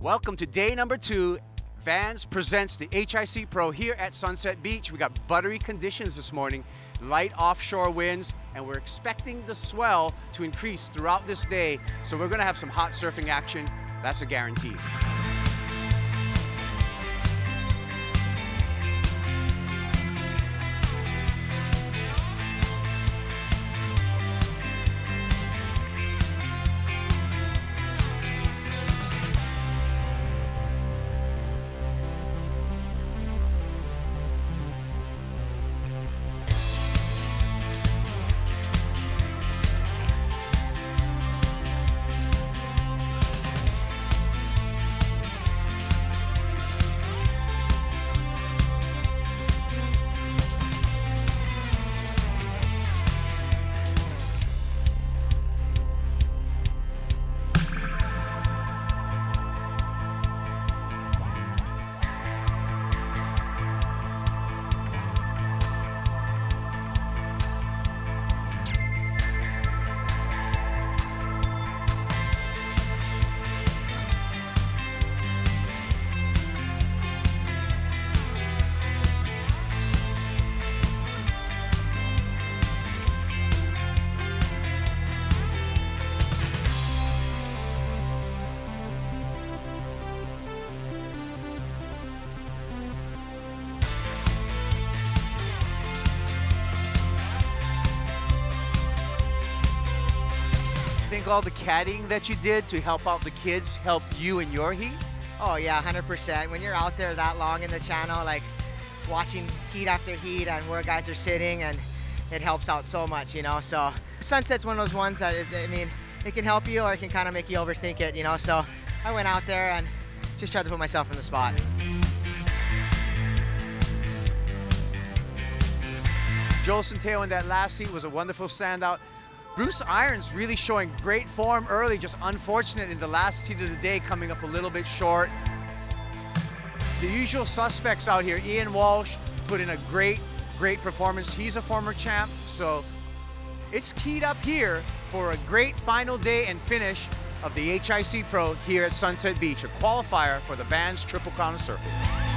Welcome to day number 2. Vans presents the HIC Pro here at Sunset Beach. We got buttery conditions this morning, light offshore winds, and we're expecting the swell to increase throughout this day. So we're gonna have some hot surfing action. That's a guarantee. Think all the caddying that you did to help out the kids helped you in your heat? Oh yeah, 100%. When you're out there that long in the channel, like watching heat after heat and where guys are sitting, and it helps out so much, you know. So Sunset's one of those ones that, it can help you or it can kind of make you overthink it, you know. So I went out there and just tried to put myself in the spot. Joel Centeno in that last heat was a wonderful standout. Bruce Irons really showing great form early, just unfortunate in the last heat of the day, coming up a little bit short. The usual suspects out here, Ian Walsh put in a great performance. He's a former champ, so it's keyed up here for a great final day and finish of the HIC Pro here at Sunset Beach, a qualifier for the Vans Triple Crown of Surfing.